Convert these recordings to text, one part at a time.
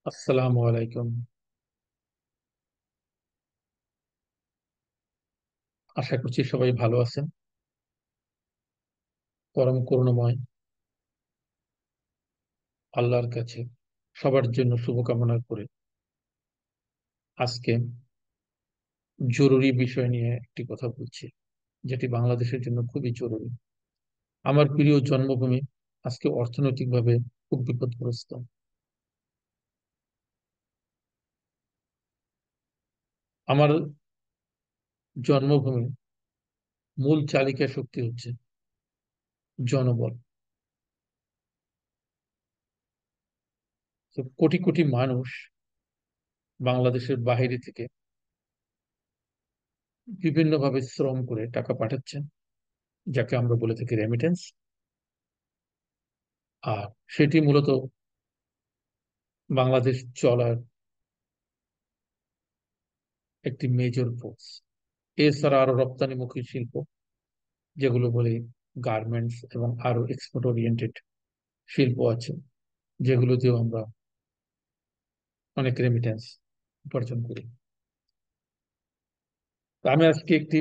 আসসালামু আলাইকুম। আশা করছি সবাই ভালো আছেন। পরম করুণাময় আল্লাহর কাছে সবার জন্য শুভকামনা করে আজকে জরুরি বিষয় নিয়ে একটি কথা বলছি, যেটি বাংলাদেশের জন্য খুবই জরুরি। আমার প্রিয় জন্মভূমি আজকে অর্থনৈতিকভাবে খুব বিপদগ্রস্ত। আমার জন্মভূমি মূল চালিকা শক্তি হচ্ছে জনবল। তো কোটি কোটি মানুষ বাংলাদেশের বাইরে থেকে বিভিন্নভাবে শ্রম করে টাকা পাঠাচ্ছেন, যাকে আমরা বলে থাকি রেমিটেন্স। আর সেটি মূলত বাংলাদেশ চলার একটি মেজর ফোর্স। এছাড়া আরো রপ্তানিমুখী শিল্প, যেগুলো বলে গার্মেন্টস, এবং আরো এক্সপোর্ট ওরিয়েন্টেড শিল্প আছে, যেগুলোতেও আমরা অনেক রেমিটেন্স উপার্জন করি। তো আমি আজকে একটি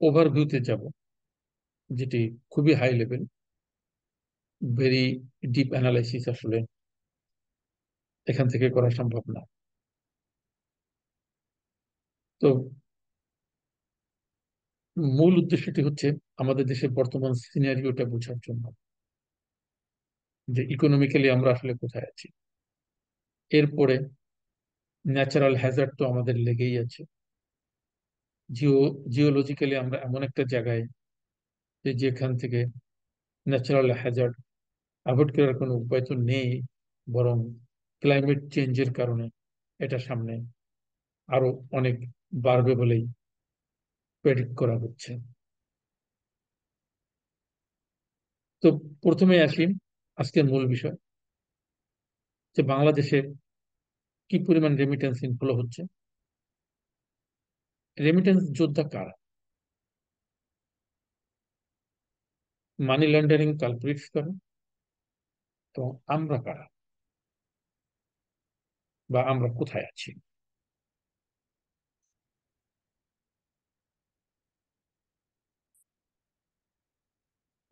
ওভারভিউতে যাব, যেটি খুবই high level, very deep analysis আসলে এখান থেকে করা সম্ভব না। তো মূল উদ্দেশ্যটি হচ্ছে আমাদের দেশের বর্তমান সিনারিওটা বোঝার জন্য, যে ইকোনমিক্যালি আমরা আসলে কোথায় আছি। এরপরে ন্যাচারাল হ্যাজার্ড তো আমাদের লেগেই আছে। জিওলজিক্যালি আমরা এমন একটা জায়গায়, যে যেখান থেকে ন্যাচারাল হ্যাজার্ড অ্যাভয়েড করার কোনো উপায় তো নেই, বরং ক্লাইমেট চেঞ্জের কারণে এটা সামনে আরো অনেক বাড়বে বলেই প্রেডিক্ট করা হচ্ছে। তো প্রথমে আসি আজকের মূল বিষয়, যে বাংলাদেশে কি পরিমাণ রেমিটেন্স ইনফ্লো হচ্ছে। রেমিটেন্স যোদ্ধা কারা? মানি লন্ডারিং কালপ্রিটস কারা? এবং আমরা কারা, বা আমরা কোথায় আছি?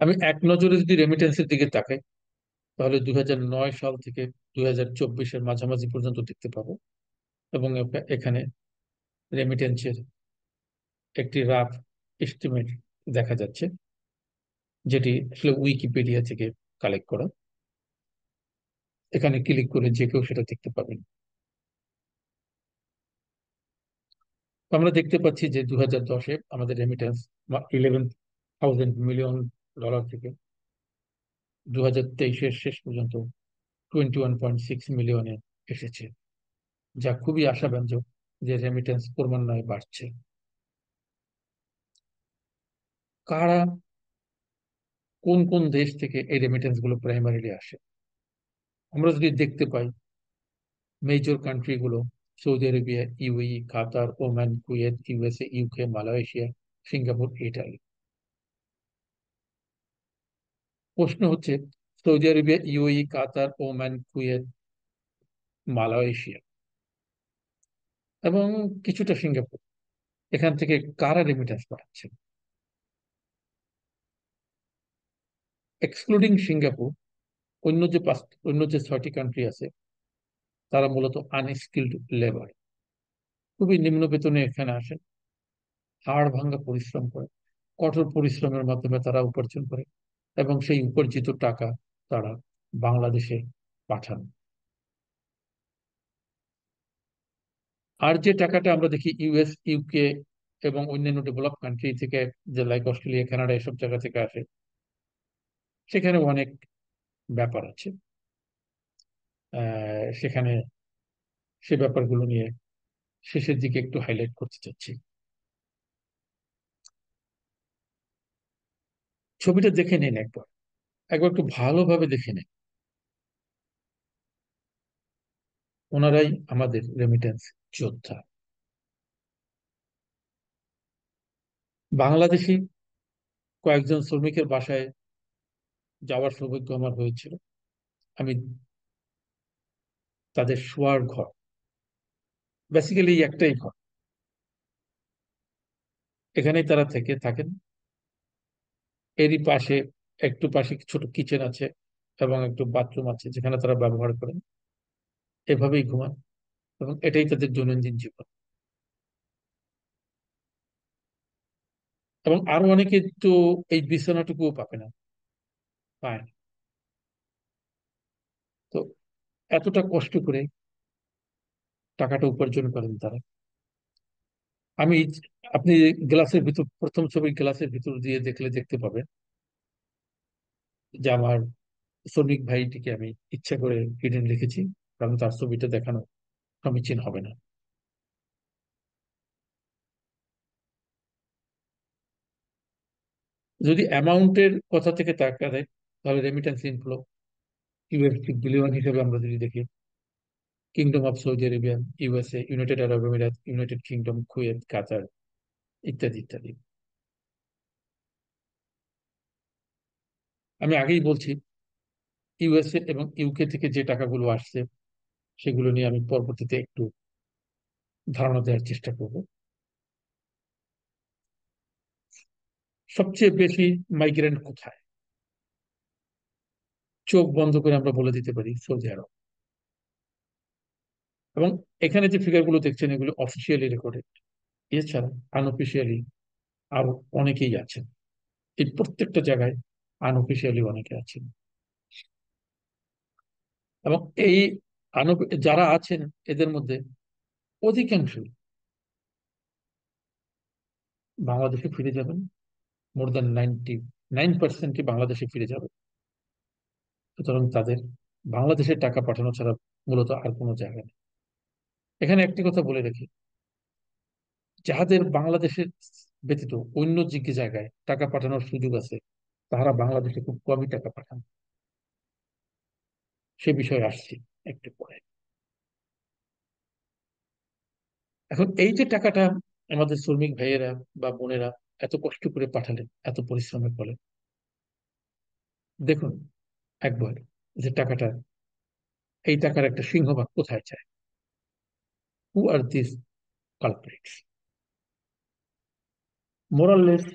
আমি এক নজরে যদি রেমিটেন্সের দিকে তাকাই, তাহলে 2009 সাল থেকে 2024-এর মাঝামাঝি পর্যন্ত দেখতে পাবো। এবং এখানে রেমিটেন্সের একটি রাফ এস্টিমেট দেখা যাচ্ছে, যেটি আসলে উইকিপিডিয়া থেকে কালেক্ট করা। এখানে ক্লিক করে যে কেউ সেটা দেখতে পাবেন। তো আমরা দেখতে পাচ্ছি যে 2010-এ আমাদের রেমিটেন্স 11,000 মিলিয়ন ডলার থেকে 2023-এর শেষ পর্যন্ত 21.6 মিলিয়নে এসেছে, যা খুবই আশাব্যঞ্জক যে রেমিটেন্স ক্রমান্বয়ে বাড়ছে। কারা, কোন কোন দেশ থেকে এই রেমিটেন্স গুলো প্রাইমারিলি আসে? আমরা যদি দেখতে পাই, মেজর কান্ট্রি গুলো Saudi Arabia, UAE, Qatar, Oman, Kuwait, USA, UK, Malaysia, Singapore, Italy. প্রশ্ন হচ্ছে, Saudi Arabia, UAE, Qatar, Oman, Kuwait, Malaysia এবং কিছুটা সিঙ্গাপুর, এখান থেকে কারা রেমিটেন্স পাঠাচ্ছে? এক্সক্লুডিং সিঙ্গাপুর, অন্য যে 6টি কান্ট্রি আছে, তারা মূলত আনস্কিল্ড লেবার, খুবই নিম্ন বেতনে এখানে আসে, হাড় ভাঙা পরিশ্রম করে, কঠোর পরিশ্রমের মাধ্যমে তারা উপার্জন করে, এবং সেই উপার্জিত টাকা তারা বাংলাদেশে পাঠান। আর যে টাকাটা আমরা দেখি ইউএস, ইউকে এবং অন্যান্য ডেভেলপ কান্ট্রি থেকে, যে লাইক অস্ট্রেলিয়া, কানাডা, এসব জায়গা থেকে আসে, সেখানে অনেক ব্যাপার আছে। সেখানে সে ব্যাপারগুলো নিয়ে শেষের দিকে একটু হাইলাইট করতে চাচ্ছি। ছবিটা দেখে নিন একবার, একবার একটু ভালোভাবে দেখে নিন। ওনারাই আমাদের রেমিটেন্স যোদ্ধা। বাংলাদেশি কয়েকজন শ্রমিকের বাসায় যাওয়ার সৌভাগ্য আমার হয়েছিল। আমি তাদের শোয়ার ঘর, বেসিক্যালি একটাই ঘর, এখানেই তারা থেকে থাকেন। এরই পাশে, একটু পাশে ছোট কিচেন আছে এবং একটু বাথরুম আছে যেখানে তারা ব্যবহার করেন, এভাবেই ঘুমান এবং এটাই তাদের দৈনন্দিন জীবন। এবং আরো অনেকে তো এই বিছানাটুকুও পাবে না, পায় না। তো এতটা কষ্ট করে টাকাটা উপার্জন করেন তারা। আমি, আপনি গ্লাসের ভিতর, প্রথম ছবি গ্লাসের ভিতর দিয়ে দেখলে দেখতে পাবেন যে আমার শ্রমিক ভাইটিকে আমি ইচ্ছা করে হিডেন লিখেছি, কারণ তার ছবিটা দেখানো সমীচীন হবে না। যদি অ্যামাউন্টের কথা থেকে তাকায় তাহলে রেমিটেন্স ইনফ্লো ইউএসডি বিলিয়ন হিসেবে আমরা যদি দেখি, kingdom of Saudi Arabia, USA, United Arab আমিরাত, ইউনাইটেড কিংডম, কুয়েত, কাতার, ইত্যাদি ইত্যাদি। আমি আগেই বলছি ইউএসএ এবং ইউকে থেকে যে টাকাগুলো আসছে সেগুলো নিয়ে আমি পরবর্তীতে একটু ধারণা দেওয়ার চেষ্টা করব। সবচেয়ে বেশি মাইগ্রেন্ট কোথায়? চোখ বন্ধ করে আমরা বলে দিতে পারি সৌদি আরব। এবং এখানে যে ফিগারগুলো দেখছেন এগুলো অফিসিয়ালি রেকর্ডেড, এছাড়া আনঅফিসিয়ালি আরো অনেকেই আছেন। এই প্রত্যেকটা জায়গায় আনঅফিসিয়ালি অনেকে আছেন। এবং এই যারা আছেন এদের মধ্যে অধিকাংশই বাংলাদেশে ফিরে যাবেন। মোর দ্যান 99% বাংলাদেশে ফিরে যাবে। সুতরাং তাদের বাংলাদেশে টাকা পাঠানো ছাড়া মূলত আর কোনো জায়গা নেই। এখানে একটি কথা বলে রাখি, যাদের বাংলাদেশের ব্যতীত অন্য যে জায়গায় টাকা পাঠানোর সুযোগ আছে তারা বাংলাদেশে খুব কমই টাকা পাঠান। সে বিষয়ে আসছি একটু পরে। এখন এই যে টাকাটা আমাদের শ্রমিক ভাইয়েরা বা বোনেরা এত কষ্ট করে পাঠালেন, এত পরিশ্রমের ফলে, দেখুন একবার যে টাকাটা, এই টাকার একটা সিংহভাগ কোথায় যায়? হু আর দিস কালপ্রিটস? মোরাললেস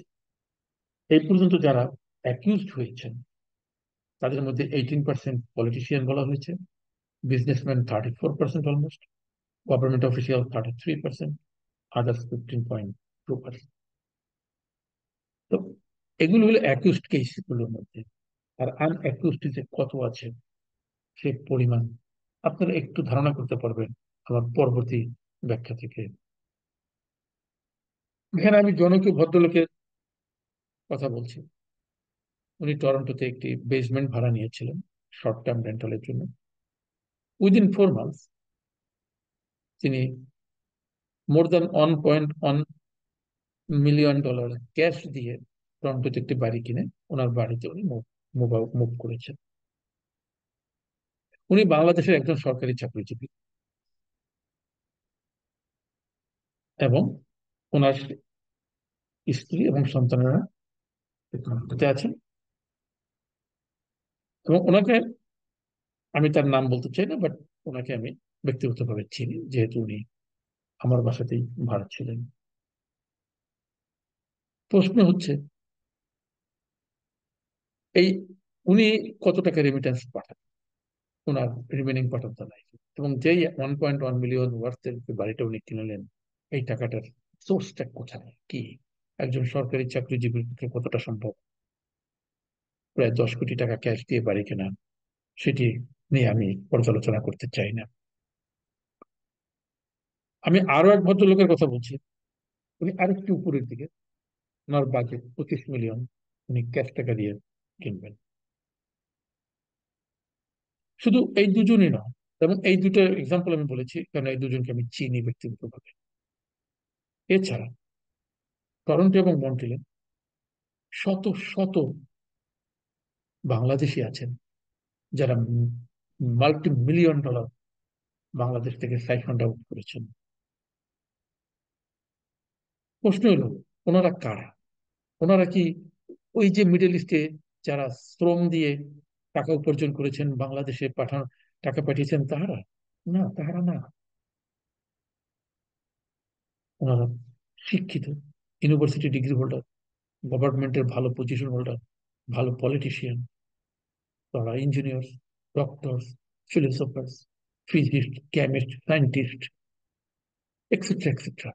এই পর্যন্ত যারা অ্যাকিউজড হয়েছেন তাদের মধ্যে 18% পলিটিশিয়ান বলা হয়েছে, businessman 34% almost, government official 33%, others 15.2%। তো এগুলো হলো অ্যাকিউজড কেস গুলোর মধ্যে। আর আনঅ্যাকিউজড যে কত আছে সে পরিমাণ আপনারা একটু ধারণা করতে পারবেন আমার পরবর্তী ব্যাখ্যা থেকে। এখানে আমি জনৈক ভদ্রলোকের কথা বলছি। উনি টরন্টোতে একটি বেসমেন্ট ভাড়া নিয়েছিলেন শর্ট টার্ম রেন্টালের জন্য। উইদিন 4 মান্থস তিনি মোর দ্যান $1.1 মিলিয়ন ক্যাশ দিয়ে টরন্টোতে একটি বাড়ি কিনে ওনার বাড়িতে উনি মুভ করেছেন। উনি বাংলাদেশের একজন সরকারি চাকরিজীবী এবং ওনার স্ত্রী এবং সন্তানেরা টরন্টোতে আছেন। এবং ওনাকে, আমি তার নাম বলতে চাই না, বাট ওনাকে আমি ব্যক্তিগতভাবে চিনি যেহেতু উনি আমার বাসাতেই ভাড়া ছিলেন। প্রশ্ন হচ্ছে এই উনি কত টাকা রেমিটেন্স পাঠান ওনার remaining part of the life, এবং যেই 1.1 মিলিয়ন ওয়ার্থের যে বাড়িটা উনি কিনলেন, এই টাকাটার সোর্সটা কোথায়, কি? একজন সরকারি চাকরিজীবীর পক্ষে কতটা সম্ভব প্রায় 10 কোটি টাকা ক্যাশ দিয়ে বাড়ি কেনা, সেটি নিয়ে আমি পর্যালোচনা করতে চাই না। আমি আরো এক ভদ্রলোকের কথা বলছি, উনি আরেকটু উপরের দিকে, ওনার বাজেট 25 মিলিয়ন, উনি ক্যাশ টাকা দিয়ে কিনবেন। শুধু এই দুজনই নয়, এবং এই দুটো এক্সাম্পল আমি বলেছি কারণ এই দুজনকে আমি চিনি ব্যক্তিগতভাবে। এছাড়া টরন্টো এবং মন্ট্রিলে শত শত বাংলাদেশি আছেন যারা $multi-million বাংলাদেশ থেকে সাইফন্ড আউট করেছেন। প্রশ্ন হলো ওনারা কারা? ওনারা কি ওই যে মিডল ইস্টে যারা শ্রম দিয়ে টাকা উপার্জন করেছেন, বাংলাদেশে টাকা পাঠিয়েছেন তাহারা? না, তাহারা না। ওনারা শিক্ষিত, ইউনিভার্সিটি ডিগ্রি হোল্ডার, গভর্নমেন্টের ভালো পজিশন হোল্ডার, ভালো পলিটিশিয়ান, তারা engineer, doctor, philosopher, physicist, chemist, scientist, etcetera etcetera.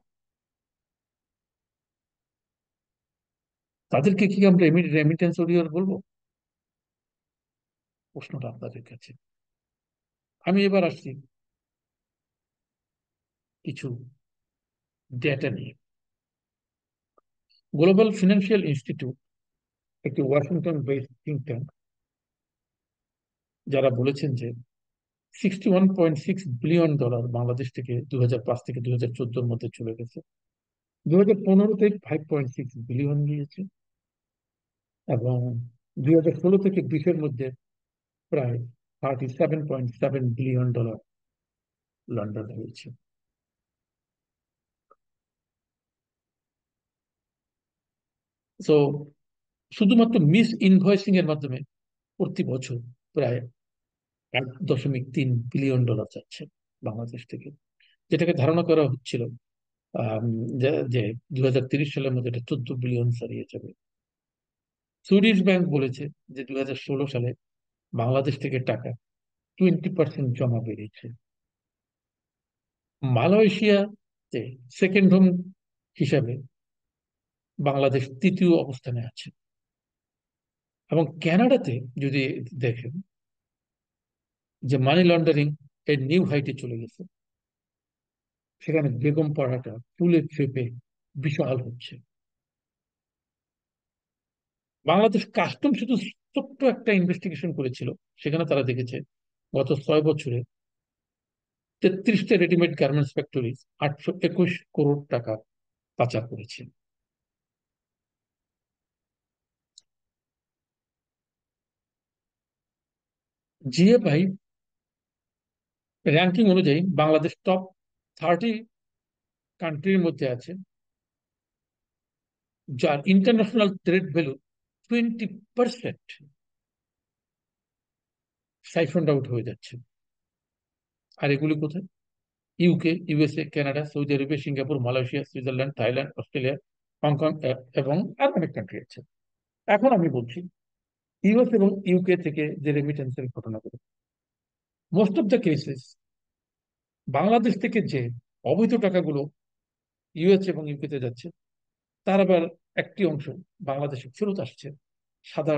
তাদেরকে কি আমরা রেমিটেন্স ওরিয়র বলবো? প্রশ্নটা আপনাদের কাছে। আমি এবার আসছি কিছু ডেটা নিয়ে। গ্লোবাল ফিনান্সিয়াল ইনস্টিটিউট, একটি ওয়াশিংটন বেসড থিঙ্ক ট্যাঙ্ক, যারা বলেছেন যে $61.6 বিলিয়ন বাংলাদেশ থেকে 2005 থেকে 2014-র মধ্যে চলে গেছে। 2015-তে 5.6 বিলিয়ন গিয়েছে, এবং 2016 থেকে 20-এর মধ্যে প্রায় $37.7 বিলিয়ন লন্ডন হয়েছে। তো শুধুমাত্র মিস ইনভয়েসিং এর মাধ্যমে প্রতি বছর প্রায় $1.3 বিলিয়ন যাচ্ছে বাংলাদেশ থেকে, যেটাকে ধারণা করা হচ্ছিল আম, যে 2030 সালের মধ্যে এটা 14 বিলিয়ন ছাড়িয়ে যাবে। সুইডিশ ব্যাংক বলেছে যে 2016 সালে বাংলাদেশ থেকে টাকা 20% জমা বেরিয়েছে। মালয়েশিয়াতে সেকেন্ড হোম হিসাবে বাংলাদেশ তৃতীয় অবস্থানে আছে। এবং কানাডাতে যদি দেখেন যে মানি লন্ডারিং এর নিউ হাইটে চলে গেছে, সেখানে বেগম পাড়াটা ফুলে ফেপে বিশাল হচ্ছে। বাংলাদেশ কাস্টম শুধু ছোট্ট একটা ইনভেস্টিগেশন করেছিল, সেখানে তারা দেখেছে গত 6 বছরে 33টা রেডিমেড গার্মেন্টস ফ্যাক্টরি 821 কোটি টাকা পাচার করেছে। জিএফআই র্যাঙ্কিং অনুযায়ী বাংলাদেশ টপ 30 কান্ট্রির মধ্যে আছে, যার ইন্টারন্যাশনাল ট্রেড ভ্যালু 20% সাইফন্ড আউট হয়ে যাচ্ছে। আর এগুলি কোথায়? ইউকে, ইউএসএ, কানাডা, সৌদি আরবে, Singapore, Malaysia, Switzerland, Thailand, Australia, Hong Kong, এবং আরো অনেক কান্ট্রি আছে। এখন আমি বলছি ইউএস এবং ইউকে থেকে যে রেমিটেন্সের ঘটনাগুলো, most of the cases Bangladesh থেকে যে অবৈধ টাকাগুলো ইউএস এবং ইউকেতে যাচ্ছে, তার আবার একটি অংশ বাংলাদেশে ফেরত আসছে সাদা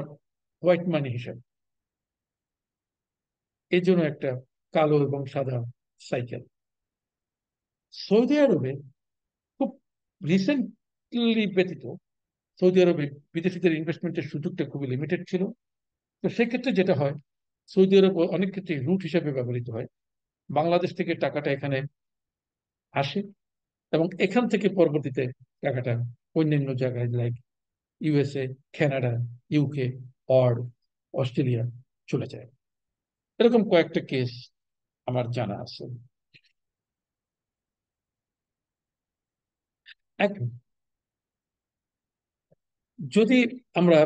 হোয়াইট মানি হিসাবে। এই জন্য একটা কালো এবং সাদা সাইকেল। সৌদি আরবে খুব রিসেন্টলি ব্যতীত সৌদি আরবে বিদেশিদের ইনভেস্টমেন্টের সুযোগটা খুবই লিমিটেড ছিল। তো সেক্ষেত্রে যেটা হয়, সৌদি আরব অনেক ক্ষেত্রে রুট হিসাবে ব্যবহৃত হয়। বাংলাদেশ থেকে টাকাটা এখানে আসে, এবং এখান থেকে পরবর্তীতে টাকাটা অন্যান্য জায়গায় like USA, Canada, UK or Australia চলে যায়। এরকম কয়েকটা কেস আমার জানা আছে। এক, যদি আমরা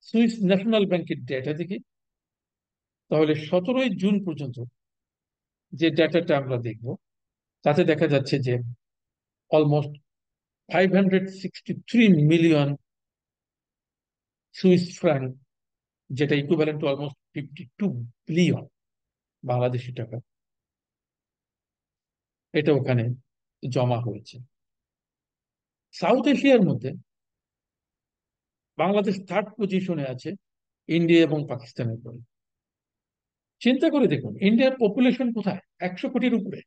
সুইস ন্যাশনাল ব্যাংকের ডেটা দেখি, তাহলে 17ই জুন পর্যন্ত যে ডেটাটা আমরা দেখব, তাতে দেখা যাচ্ছে যে অলমোস্ট 563 মিলিয়ন সুইস ফ্রাঙ্ক, যেটা equivalent to almost 52 billion Bangladeshi টাকা, এটা ওখানে জমা হয়েছে। সাউথ এশিয়ার মধ্যে বাংলাদেশ থার্ড পজিশনে আছে ইন্ডিয়া এবং পাকিস্তানের পরে। চিন্তা করে দেখুন, ইন্ডিয়ার পপুলেশন কোথায়, 100 কোটির উপরে।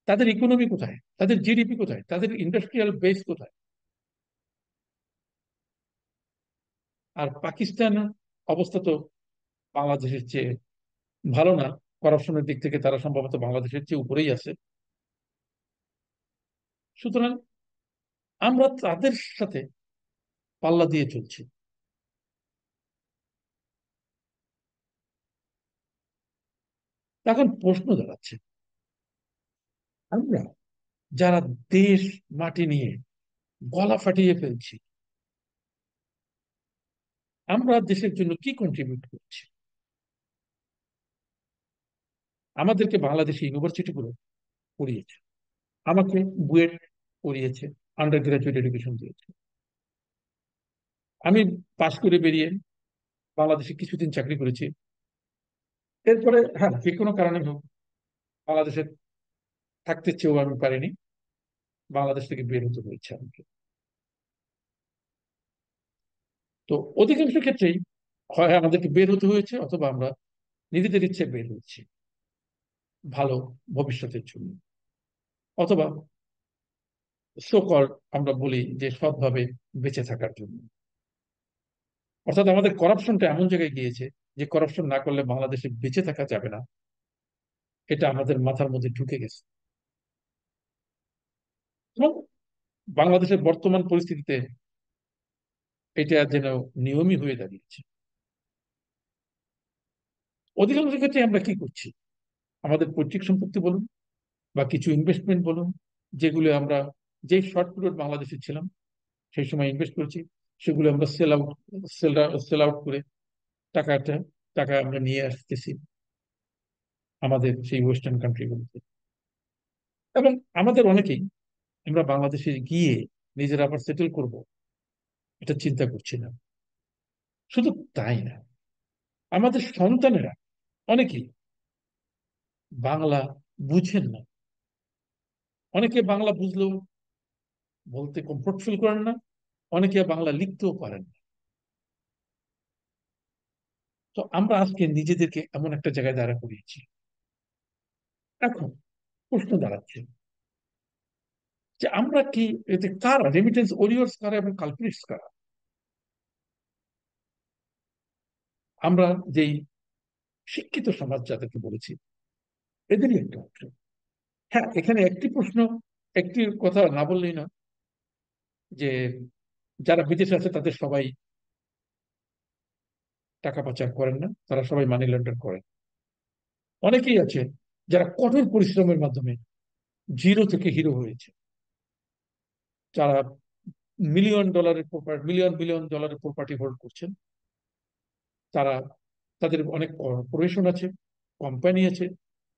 তাদের ইকোনমি কোথায়, তাদের জিডিপি কোথায়, তাদের ইন্ডাস্ট্রিয়াল বেস কোথায়? আর পাকিস্তান অবস্থা তো বাংলাদেশের চেয়ে ভালো না। করাপশনের দিক থেকে তারা সম্ভবত বাংলাদেশের চেয়ে উপরেই আছে। সুতরাং আমরা তাদের সাথে পাল্লা দিয়ে চলছি। এখন প্রশ্ন দাঁড়াচ্ছে, আমরা যারা দেশ মাটি নিয়ে গলা ফাটিয়ে ফেলছি, আমরা দেশের জন্য কি কন্ট্রিবিউট করছি? আমাদেরকে বাংলাদেশি ইউনিভার্সিটিগুলো পড়িয়েছে, আমাকে বুয়েট পড়িয়েছে, আন্ডার গ্রাজুয়েট এডুকেশন দিয়েছে। আমি পাশ করে বেরিয়ে বাংলাদেশে কিছুদিন চাকরি করেছি। এরপরে হ্যাঁ, যে কোনো কারণে হোক বাংলাদেশে থাকতে চেয়েও আমি পারিনি, বাংলাদেশ থেকে বের হতে হয়েছে আমাকে। তো অধিকাংশ ক্ষেত্রেই হয় আমাদেরকে বের হতে হয়েছে, অথবা আমরা নিজেদের ইচ্ছে বের হচ্ছি ভালো ভবিষ্যতের জন্য, অথবা আমরা বলি যে সৎভাবে বেঁচে থাকার জন্য। অর্থাৎ আমাদের করাপশনটা এমন জায়গায় গিয়েছে যে করাপশন না করলে বাংলাদেশে বেঁচে থাকা যাবে না, এটা আমাদের মাথার মধ্যে ঢুকে গেছে। এবং বাংলাদেশের বর্তমান পরিস্থিতিতে এটা যেন নিয়মই হয়ে দাঁড়িয়েছে। অধিকাংশ ক্ষেত্রে আমরা কি করছি, আমাদের পৈতৃক সম্পত্তি বলুন বা কিছু ইনভেস্টমেন্ট বলুন, যেগুলো আমরা যে শর্ট পিরিয়ড বাংলাদেশে ছিলাম সেই সময় ইনভেস্ট করেছি, সেগুলো আমরা সেল আউট করে টাকাটা টাকা আমরা নিয়ে আসতেছি আমাদের সেই ওয়েস্টার্ন কান্ট্রিগুলোতে। এবং আমাদের অনেকেই আমরা বাংলাদেশে গিয়ে নিজেরা আবার সেটেল করব, এটা চিন্তা করছি না। শুধু তাই না, আমাদের সন্তানেরা অনেকেই বাংলা বুঝেন না। অনেকে বাংলা বুঝলেও বলতে কমফোর্ট ফিল করেন না, অনেকে বাংলা লিখতেও পারেন না। তো আমরা আজকে নিজেদেরকে এমন একটা জায়গায় দাঁড়া করিয়েছি। এখন প্রশ্ন দাঁড়াচ্ছে যে আমরা কি এতে কারা, রেমিটেন্স ওরিয়র্স কারা এবং কালপ্রিটস কারা? আমরা যেই শিক্ষিত সমাজ যাদেরকে বলেছি, এদেরই একটা অংশ। হ্যাঁ, এখানে একটি প্রশ্ন, একটি কথা না বললেই না, যে যারা বিদেশে আছে তাদের সবাই টাকা পাচার করেন না, তারা সবাই মানি লন্ডার করেন। অনেকেই আছে যারা কঠোর পরিশ্রমের মাধ্যমে জিরো থেকে হিরো হয়েছে, যারা মিলিয়ন বিলিয়ন ডলারের প্রপার্টি হোল্ড করছেন। তারা, তাদের অনেক কর্পোরেশন আছে, কোম্পানি আছে,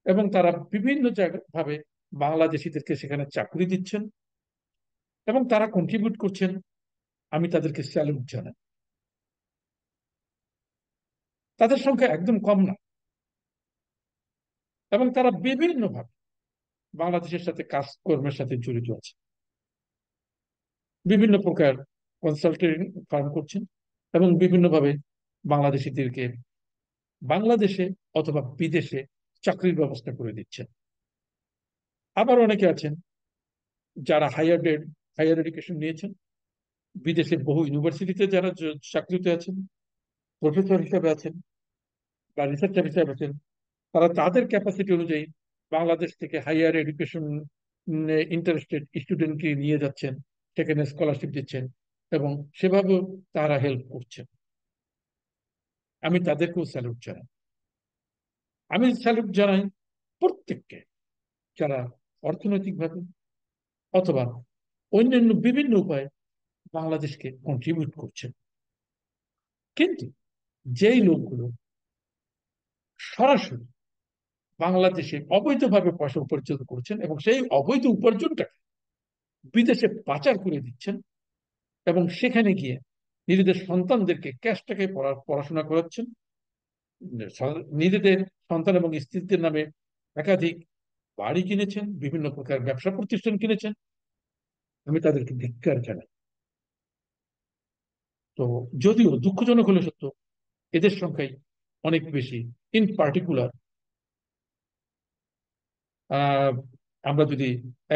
এবং তারা বিভিন্ন জায়গা ভাবে বাংলাদেশিদেরকে সেখানে চাকরি দিচ্ছেন এবং তারা কন্ট্রিবিউট করছেন। আমি তাদেরকে স্যালুট জানাই। তাদের সংখ্যা একদম কম না, এবং তারা বিভিন্ন ভাবে বাংলাদেশের সাথে কাজকর্মের সাথে জড়িত আছে। বিভিন্ন প্রকার কনসাল্টিং ফার্ম করছেন এবং বিভিন্নভাবে বাংলাদেশিদেরকে বাংলাদেশে অথবা বিদেশে চাকরির ব্যবস্থা করে দিচ্ছেন। আবার অনেকে আছেন যারা হায়ার এডুকেশন নিয়েছেন, বিদেশের বহু ইউনিভার্সিটিতে যারা চাকরিতে আছেন, প্রফেসর হিসেবে আছেন বা রিসার্চার হিসেবে আছেন, তারা তাদের ক্যাপাসিটি অনুযায়ী বাংলাদেশ থেকে হাইয়ার এডুকেশন ইন্টারেস্টেড স্টুডেন্টকে নিয়ে যাচ্ছেন, সেখানে স্কলারশিপ দিচ্ছেন এবং সেভাবেও তারা হেল্প করছেন। আমি তাদেরকেও স্যালুট জানাই। আমি স্যালুট জানাই প্রত্যেককে যারা অর্থনৈতিকভাবে অথবা অন্যান্য বিভিন্ন উপায়ে বাংলাদেশকে কন্ট্রিবিউট করছেন। কিন্তু যেই লোকগুলো সরাসরি বাংলাদেশে অবৈধভাবে পয়সা উপার্জন করছেন এবং সেই অবৈধ উপার্জনটাকে বিদেশে পাচার করে দিচ্ছেন এবং সেখানে গিয়ে নিজেদের সন্তানদেরকে ক্যাশ টাকায় পড়াশোনা করাচ্ছেন, নিজেদের সন্তান এবং স্ত্রীদের নামে একাধিক বাড়ি কিনেছেন, বিভিন্ন প্রকার ব্যবসা প্রতিষ্ঠান কিনেছেন, আমি তাদেরকে ধিক্কার জানাই। তো যদিও দুঃখজনক হলে সত্য, এদের সংখ্যাই অনেক বেশি। ইন পার্টিকুলার আমরা যদি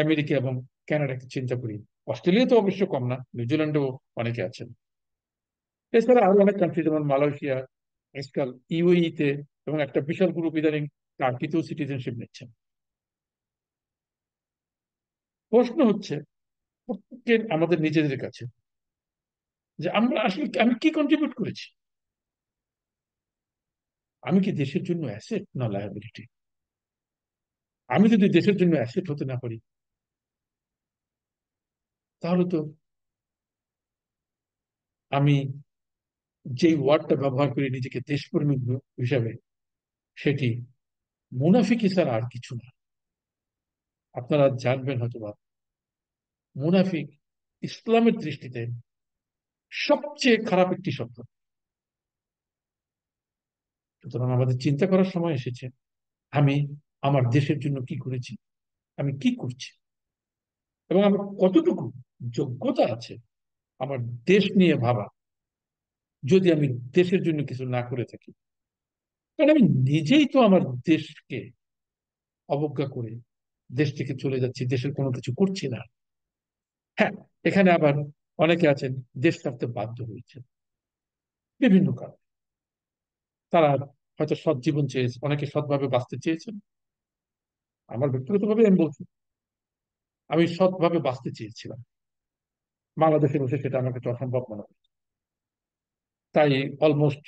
আমেরিকা এবং কানাডাকে চিন্তা করি, অস্ট্রেলিয়া তো অবশ্য কম না, নিউজিল্যান্ডেও অনেকে আছেন। এছাড়া আরো অনেক কান্ট্রি যেমন মালয়েশিয়া, আজকাল ইউএই তে, এবং একটা বিশাল গ্রুপ ইদানিং টার্কিতেও সিটিজেনশিপ নিচ্ছেন। প্রশ্ন হচ্ছে প্রত্যেকের আমাদের নিজেদের কাছে যে আমরা আসলে আমি কি কন্ট্রিবিউট করেছি। আমি কি দেশের জন্য অ্যাসেট না লায়াবিলিটি? আমি যদি দেশের জন্য অ্যাসেট হতে না পারি, তাহলে তো আমি যেই ওয়ার্ডটা ব্যবহার করি নিজেকে দেশপ্রেমিক হিসাবে, সেটি মুনাফিকি ছাড়া আর কিছু না। আপনারা জানবেন হয়তো বা, মুনাফিক ইসলামের দৃষ্টিতে সবচেয়ে খারাপ একটি শব্দ। সুতরাং আমাদের চিন্তা করার সময় এসেছে, আমি আমার দেশের জন্য কি করেছি, আমি কি করছি, এবং আমার কতটুকু যোগ্যতা আছে আমার দেশ নিয়ে ভাবা, যদি আমি দেশের জন্য কিছু না করে থাকি। কারণ আমি নিজেই তো আমার দেশকে অবজ্ঞা করে দেশ থেকে চলে যাচ্ছি, দেশের কোনো কিছু করছি না। হ্যাঁ, এখানে আবার অনেকে আছেন দেশ ছাড়তে বাধ্য হয়েছে বিভিন্ন কারণে। তারা হয়তো সৎ জীবন চেয়েছে, অনেকে সৎভাবে বাঁচতে চেয়েছেন। আমার ব্যক্তিগতভাবে আমি বলছি, আমি সৎভাবে বাঁচতে চেয়েছিলাম, বাংলাদেশে বসে সেটা আমার কাছে অসম্ভব মনে হয়। তাই অলমোস্ট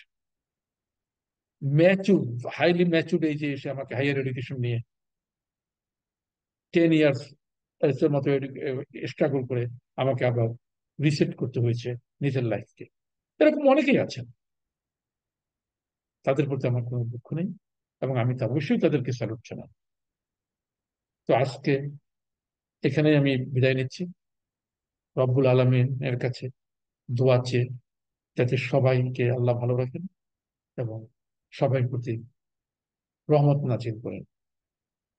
ম্যাচুর, হাইলি ম্যাচুর এই যে এসে আমাকে হাইয়ার এডুকেশন নিয়ে 10 ইয়ার্স এর মতো স্ট্রাগল করে আমাকে আবার রিসেট করতে হয়েছে নিজের লাইফকে। এরকম অনেকেই আছেন, তাদের প্রতি আমার কোনো দুঃখ নেই, এবং আমি তো অবশ্যই তাদেরকে স্যালুট জানাই। তো আজকে এখানেই আমি বিদায় নিচ্ছি, রব্বুল আলমিনের কাছে দোয়া চেয়ে, যাতে সবাইকে আল্লাহ ভালো রাখেন এবং সবার প্রতি রহমত নাজিল করেন।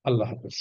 আল্লাহ হাফেজ।